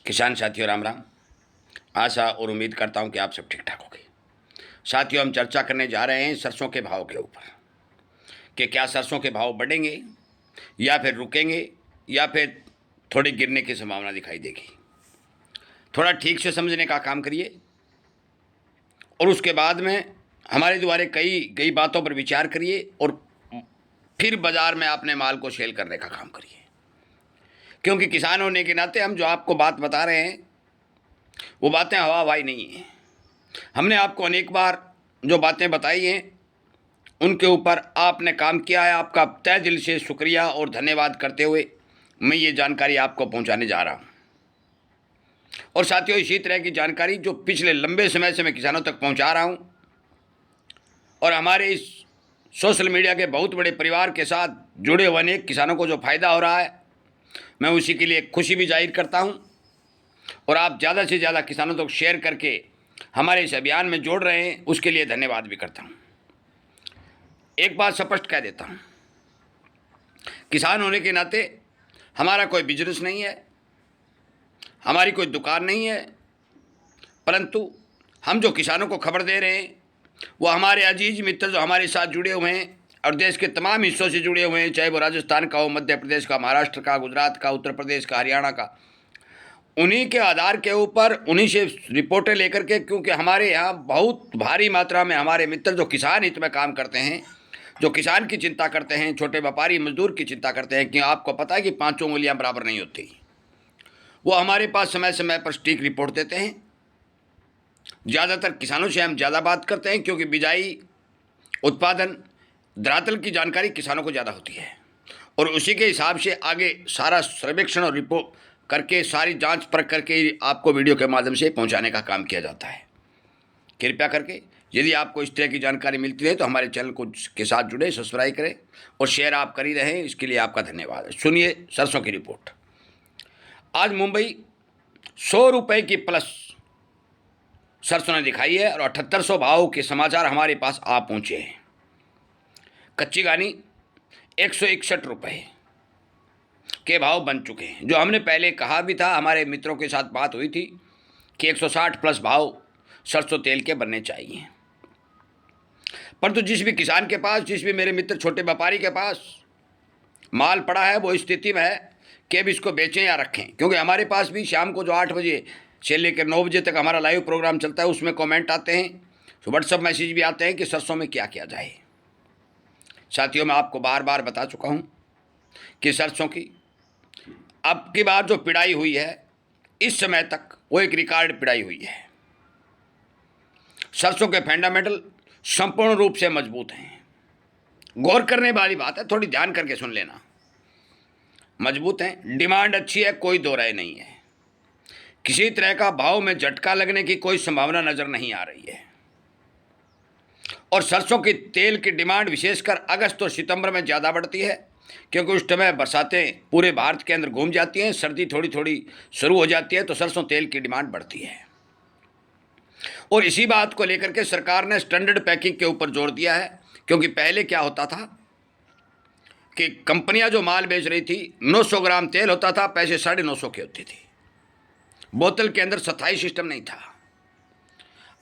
किसान साथियों राम राम। आशा और उम्मीद करता हूं कि आप सब ठीक ठाक होंगे। साथियों, हम चर्चा करने जा रहे हैं सरसों के भाव के ऊपर कि क्या सरसों के भाव बढ़ेंगे या फिर रुकेंगे या फिर थोड़ी गिरने की संभावना दिखाई देगी। थोड़ा ठीक से समझने का काम करिए और उसके बाद में हमारे द्वारा कई बातों पर विचार करिए और फिर बाजार में अपने माल को सेल करने का काम करिए। क्योंकि किसान होने के नाते हम जो आपको बात बता रहे हैं वो बातें हवा हवाई नहीं है। हमने आपको अनेक बार जो बातें बताई हैं उनके ऊपर आपने काम किया है। आपका तहे दिल से शुक्रिया और धन्यवाद करते हुए मैं ये जानकारी आपको पहुंचाने जा रहा हूं। और साथियों, इसी तरह की जानकारी जो पिछले लंबे समय से मैं किसानों तक पहुंचा रहा हूं और हमारे इस सोशल मीडिया के बहुत बड़े परिवार के साथ जुड़े हुए अनेक किसानों को जो फ़ायदा हो रहा है, मैं उसी के लिए खुशी भी जाहिर करता हूं। और आप ज़्यादा से ज़्यादा किसानों तक शेयर करके हमारे इस अभियान में जोड़ रहे हैं, उसके लिए धन्यवाद भी करता हूं। एक बात स्पष्ट कह देता हूं, किसान होने के नाते हमारा कोई बिजनेस नहीं है, हमारी कोई दुकान नहीं है, परंतु हम जो किसानों को खबर दे रहे हैं वो हमारे अजीज मित्र जो हमारे साथ जुड़े हुए हैं और देश के तमाम हिस्सों से जुड़े हुए हैं, चाहे वो राजस्थान का हो, मध्य प्रदेश का, महाराष्ट्र का, गुजरात का, उत्तर प्रदेश का, हरियाणा का, उन्हीं के आधार के ऊपर उन्हीं से रिपोर्टें लेकर के, क्योंकि हमारे यहाँ बहुत भारी मात्रा में हमारे मित्र जो किसान हित में काम करते हैं, जो किसान की चिंता करते हैं, छोटे व्यापारी मजदूर की चिंता करते हैं कि आपको पता है कि पाँचों उंगलियाँ बराबर नहीं होती, वो हमारे पास समय समय पर सटीक रिपोर्ट देते हैं। ज़्यादातर किसानों से हम ज़्यादा बात करते हैं क्योंकि बिजाई, उत्पादन, धरातल की जानकारी किसानों को ज़्यादा होती है और उसी के हिसाब से आगे सारा सर्वेक्षण और रिपोर्ट करके सारी जांच परख करके आपको वीडियो के माध्यम से पहुंचाने का काम किया जाता है। कृपया करके यदि आपको इस तरह की जानकारी मिलती है तो हमारे चैनल को के साथ जुड़े, सब्सक्राइब करें और शेयर आप कर ही रहें, इसके लिए आपका धन्यवाद। सुनिए सरसों की रिपोर्ट। आज मुंबई 100 रुपये की प्लस सरसों ने दिखाई है और 7800 भाव के समाचार हमारे पास आ पहुँचे हैं। कच्ची घानी 161 रुपये के भाव बन चुके हैं, जो हमने पहले कहा भी था, हमारे मित्रों के साथ बात हुई थी कि 160 प्लस भाव सरसों तेल के बनने चाहिए। परंतु जिस भी किसान के पास, जिस भी मेरे मित्र छोटे व्यापारी के पास माल पड़ा है, वो स्थिति में है कि अब इसको बेचें या रखें। क्योंकि हमारे पास भी शाम को जो 8 बजे से लेकर 9 बजे तक हमारा लाइव प्रोग्राम चलता है, उसमें कमेंट आते हैं, व्हाट्सअप मैसेज भी आते हैं कि सरसों में क्या किया जाए। साथियों, मैं आपको बार बार बता चुका हूँ कि सरसों की अब की बार जो पिड़ाई हुई है इस समय तक वो एक रिकॉर्ड पिड़ाई हुई है। सरसों के फंडामेंटल संपूर्ण रूप से मजबूत हैं। गौर करने वाली बात है, थोड़ी ध्यान करके सुन लेना। मजबूत हैं, डिमांड अच्छी है, कोई दो राय नहीं है। किसी तरह का भाव में झटका लगने की कोई संभावना नजर नहीं आ रही है। और सरसों की तेल की डिमांड विशेषकर अगस्त और सितंबर में ज़्यादा बढ़ती है, क्योंकि उस समय बरसातें पूरे भारत के अंदर घूम जाती हैं, सर्दी थोड़ी थोड़ी शुरू हो जाती है, तो सरसों तेल की डिमांड बढ़ती है। और इसी बात को लेकर के सरकार ने स्टैंडर्ड पैकिंग के ऊपर जोर दिया है। क्योंकि पहले क्या होता था कि कंपनियां जो माल बेच रही थी, 900 ग्राम तेल होता था, पैसे 950 की होती थी, बोतल के अंदर स्थायी सिस्टम नहीं था।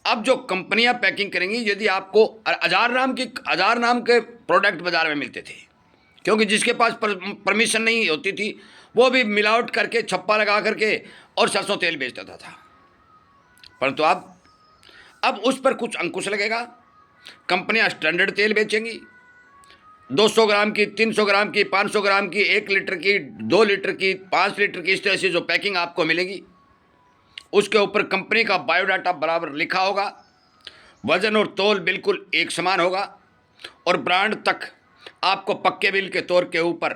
अब जो कंपनियां पैकिंग करेंगी, यदि आपको 1000 नाम के प्रोडक्ट बाजार में मिलते थे, क्योंकि जिसके पास परमिशन नहीं होती थी वो भी मिलावट करके, छप्पा लगा करके और सरसों तेल बेच देता था। परंतु अब उस पर कुछ अंकुश लगेगा। कंपनियां स्टैंडर्ड तेल बेचेंगी, 200 ग्राम की, 300 ग्राम की, 500 ग्राम की, 1 लीटर की, 2 लीटर की, 5 लीटर की, इस तरह से जो पैकिंग आपको मिलेगी उसके ऊपर कंपनी का बायोडाटा बराबर लिखा होगा, वजन और तौल बिल्कुल एक समान होगा और ब्रांड तक आपको पक्के बिल के तौर के ऊपर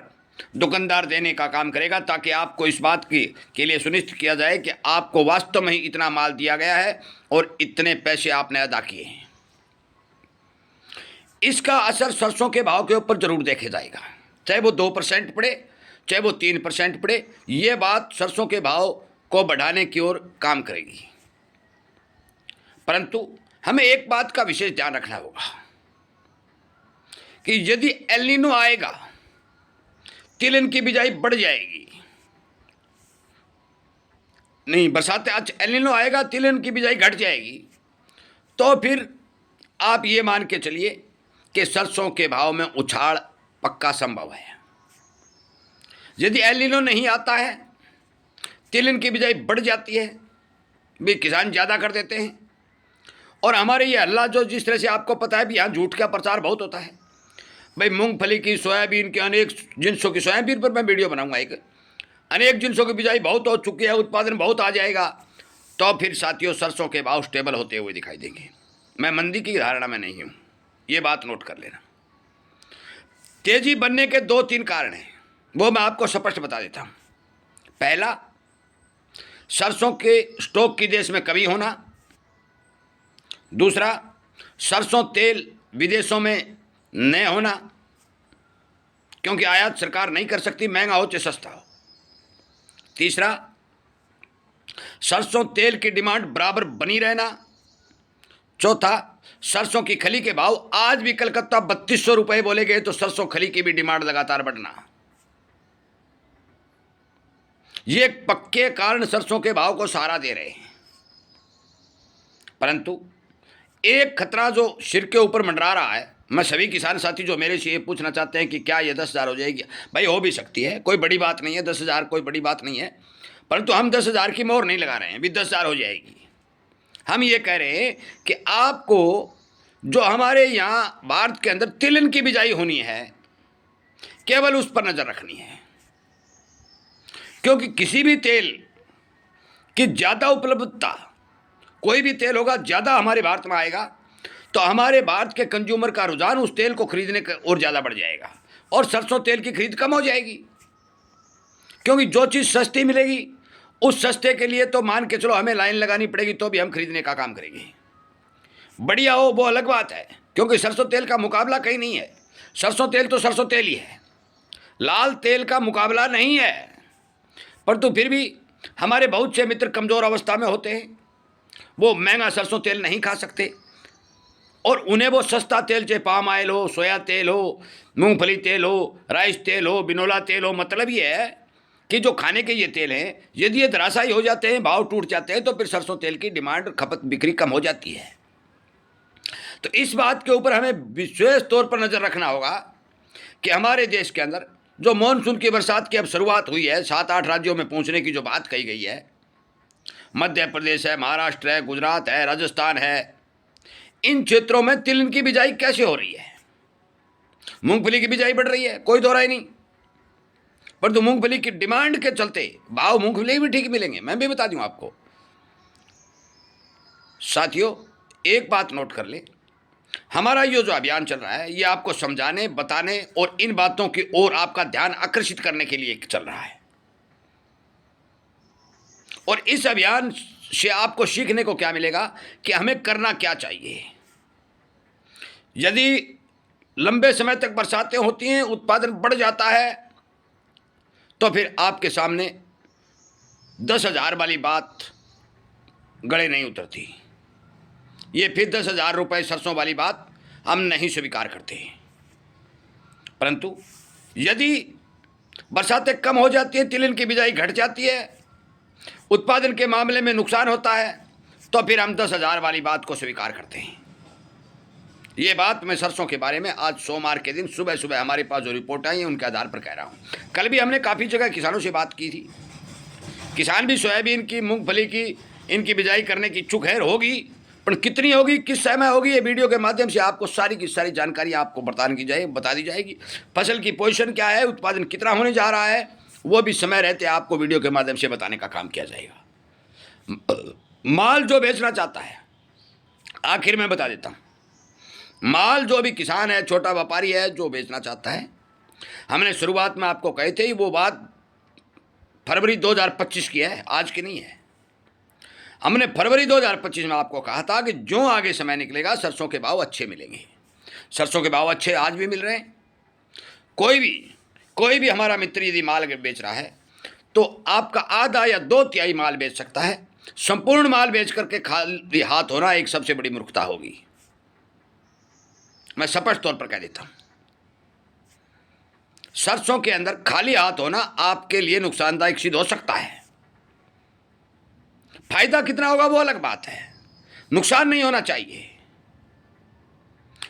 दुकानदार देने का काम करेगा, ताकि आपको इस बात के लिए सुनिश्चित किया जाए कि आपको वास्तव में ही इतना माल दिया गया है और इतने पैसे आपने अदा किए हैं। इसका असर सरसों के भाव के ऊपर जरूर देखे जाएगा, चाहे वो 2% पड़े, चाहे वो 3% पड़े, ये बात सरसों के भाव को बढ़ाने की ओर काम करेगी। परंतु हमें एक बात का विशेष ध्यान रखना होगा कि यदि एल नीनो आएगा, तिलहन की बिजाई बढ़ जाएगी, नहीं, बरसातें आज एल नीनो आएगा, तिलहन की बिजाई घट जाएगी, तो फिर आप ये मान के चलिए कि सरसों के भाव में उछाल पक्का संभव है। यदि एल नीनो नहीं आता है, तिलहन की बिजाई बढ़ जाती है, भी किसान ज़्यादा कर देते हैं। और हमारे ये हल्ला जो जिस तरह से आपको पता है भी यहाँ झूठ का प्रचार बहुत होता है भाई, मूंगफली की, सोयाबीन के, अनेक जिनसों की, सोयाबीन पर मैं वीडियो बनाऊंगा एक, अनेक जिनसों की बिजाई बहुत हो चुकी है, उत्पादन बहुत आ जाएगा, तो फिर साथियों सरसों के भाव स्टेबल होते हुए दिखाई देंगे। मैं मंदी की धारणा में नहीं हूँ, ये बात नोट कर लेना। तेजी बनने के 2-3 कारण हैं, वो मैं आपको स्पष्ट बता देता हूँ। पहला, सरसों के स्टॉक की देश में कमी होना। दूसरा, सरसों तेल विदेशों में न होना, क्योंकि आयात सरकार नहीं कर सकती, महंगा हो चाहे सस्ता हो। तीसरा, सरसों तेल की डिमांड बराबर बनी रहना। चौथा, सरसों की खली के भाव आज भी कलकत्ता 3200 रुपए बोले गए, तो सरसों खली की भी डिमांड लगातार बढ़ना। ये पक्के कारण सरसों के भाव को सहारा दे रहे हैं। परंतु एक खतरा जो सिर के ऊपर मंडरा रहा है, मैं सभी किसान साथी जो मेरे से ये पूछना चाहते हैं कि क्या ये 10,000 हो जाएगी, भाई हो भी सकती है, कोई बड़ी बात नहीं है, 10,000 कोई बड़ी बात नहीं है, परंतु हम 10,000 की मोहर नहीं लगा रहे हैं भी 10,000 हो जाएगी। हम ये कह रहे हैं कि आपको जो हमारे यहाँ भारत के अंदर तिलहन की बिजाई होनी है, केवल उस पर नज़र रखनी है, क्योंकि किसी भी तेल की ज़्यादा उपलब्धता, कोई भी तेल होगा ज़्यादा हमारे भारत में आएगा, तो हमारे भारत के कंज्यूमर का रुझान उस तेल को खरीदने का और ज़्यादा बढ़ जाएगा, और सरसों तेल की खरीद कम हो जाएगी, क्योंकि जो चीज़ सस्ती मिलेगी उस सस्ते के लिए तो मान के चलो हमें लाइन लगानी पड़ेगी, तो भी हम खरीदने का काम करेंगे। बढ़िया हो वो अलग बात है, क्योंकि सरसों तेल का मुकाबला कहीं नहीं है। सरसों तेल तो सरसों तेल ही है, लाल तेल का मुकाबला नहीं है। परंतु फिर भी हमारे बहुत से मित्र कमज़ोर अवस्था में होते हैं, वो महंगा सरसों तेल नहीं खा सकते, और उन्हें वो सस्ता तेल, चाहे पाम ऑयल हो, सोया तेल हो, मूंगफली तेल हो, राइस तेल हो, बिनोला तेल हो, मतलब ये है कि जो खाने के ये तेल हैं, यदि ये धराशायी हो जाते हैं, भाव टूट जाते हैं, तो फिर सरसों तेल की डिमांड, खपत, बिक्री कम हो जाती है। तो इस बात के ऊपर हमें विशेष तौर पर नज़र रखना होगा कि हमारे देश के अंदर जो मानसून की बरसात की अब शुरुआत हुई है, 7-8 राज्यों में पहुंचने की जो बात कही गई है, मध्य प्रदेश है, महाराष्ट्र है, गुजरात है, राजस्थान है, इन क्षेत्रों में तिलहन की बिजाई कैसे हो रही है? मूंगफली की बिजाई बढ़ रही है, कोई दो राय नहीं, परंतु मूंगफली की डिमांड के चलते भाव मूंगफली भी ठीक मिलेंगे। मैं भी बता दूं आपको साथियों, एक बात नोट कर ले, हमारा ये जो अभियान चल रहा है, ये आपको समझाने, बताने और इन बातों की ओर आपका ध्यान आकर्षित करने के लिए चल रहा है। और इस अभियान से आपको सीखने को क्या मिलेगा कि हमें करना क्या चाहिए। यदि लंबे समय तक बरसातें होती हैं, उत्पादन बढ़ जाता है, तो फिर आपके सामने 10,000 वाली बात गले नहीं उतरती। ये फिर 10,000 रुपये सरसों वाली बात हम नहीं स्वीकार करते हैं। परंतु यदि बरसातें कम हो जाती हैं, तिलहन की बिजाई घट जाती है, उत्पादन के मामले में नुकसान होता है, तो फिर हम 10,000 वाली बात को स्वीकार करते हैं। ये बात मैं सरसों के बारे में आज सोमवार के दिन सुबह सुबह हमारे पास जो रिपोर्ट आई है उनके आधार पर कह रहा हूँ। कल भी हमने काफ़ी जगह किसानों से बात की थी, किसान भी सोयाबीन की, मूंगफली की, इनकी बिजाई करने की इच्छुक है, होगी, पर कितनी होगी, किस समय होगी, ये वीडियो के माध्यम से आपको सारी की सारी जानकारी आपको बता दी जाएगी। फसल की पोजीशन क्या है, उत्पादन कितना होने जा रहा है, वो भी समय रहते आपको वीडियो के माध्यम से बताने का काम किया जाएगा। माल जो बेचना चाहता है, आखिर में बता देता हूँ, माल जो भी किसान है, छोटा व्यापारी है, जो बेचना चाहता है, हमने शुरुआत में आपको कहे थे, वो बात फरवरी 2025 की है, आज की नहीं है। हमने फरवरी 2025 में आपको कहा था कि जो आगे समय निकलेगा सरसों के भाव अच्छे मिलेंगे। सरसों के भाव अच्छे आज भी मिल रहे हैं। कोई भी हमारा मित्र यदि माल बेच रहा है, तो आपका आधा या 2/3 माल बेच सकता है। संपूर्ण माल बेच करके खाली हाथ होना एक सबसे बड़ी मूर्खता होगी, मैं स्पष्ट तौर पर कह देता हूं। सरसों के अंदर खाली हाथ होना आपके लिए नुकसानदायक सिद्ध हो सकता है। फायदा कितना होगा वो अलग बात है, नुकसान नहीं होना चाहिए।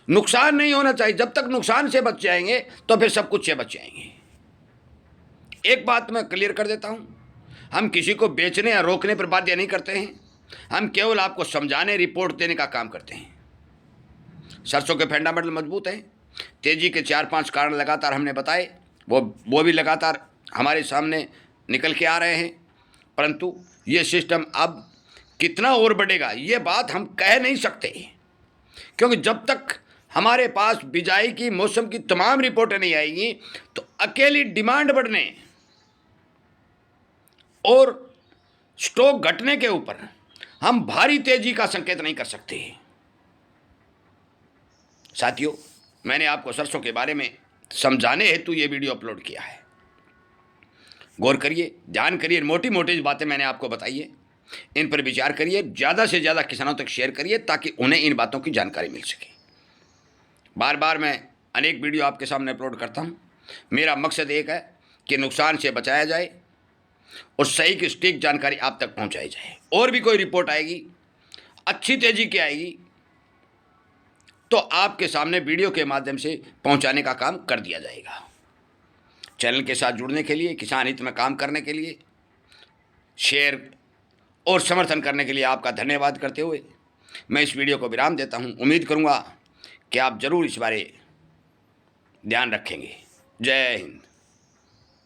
नुकसान नहीं होना चाहिए। जब तक नुकसान से बच जाएंगे तो फिर सब कुछ से बच जाएंगे। एक बात मैं क्लियर कर देता हूं, हम किसी को बेचने या रोकने पर बाध्य नहीं करते हैं, हम केवल आपको समझाने, रिपोर्ट देने का काम करते हैं। सरसों के फंडामेंटल मजबूत हैं। तेजी के 4-5 कारण लगातार हमने बताए, वो भी लगातार हमारे सामने निकल के आ रहे हैं। परंतु ये सिस्टम अब कितना और बढ़ेगा ये बात हम कह नहीं सकते, क्योंकि जब तक हमारे पास बिजाई की मौसम की तमाम रिपोर्टें नहीं आएंगी तो अकेली डिमांड बढ़ने और स्टॉक घटने के ऊपर हम भारी तेजी का संकेत नहीं कर सकते। साथियों, मैंने आपको सरसों के बारे में समझाने हेतु ये वीडियो अपलोड किया है। गौर करिए, ध्यान करिए, मोटी मोटी बातें मैंने आपको बताई है, इन पर विचार करिए, ज़्यादा से ज़्यादा किसानों तक शेयर करिए ताकि उन्हें इन बातों की जानकारी मिल सके। बार बार मैं अनेक वीडियो आपके सामने अपलोड करता हूँ। मेरा मकसद एक है कि नुकसान से बचाया जाए और सही की सटीक जानकारी आप तक पहुँचाई जाए। और भी कोई रिपोर्ट आएगी अच्छी तेजी की आएगी तो आपके सामने वीडियो के माध्यम से पहुँचाने का काम कर दिया जाएगा। चैनल के साथ जुड़ने के लिए, किसान हित में काम करने के लिए, शेयर और समर्थन करने के लिए आपका धन्यवाद करते हुए मैं इस वीडियो को विराम देता हूं। उम्मीद करूंगा कि आप जरूर इस बारे ध्यान रखेंगे। जय हिंद।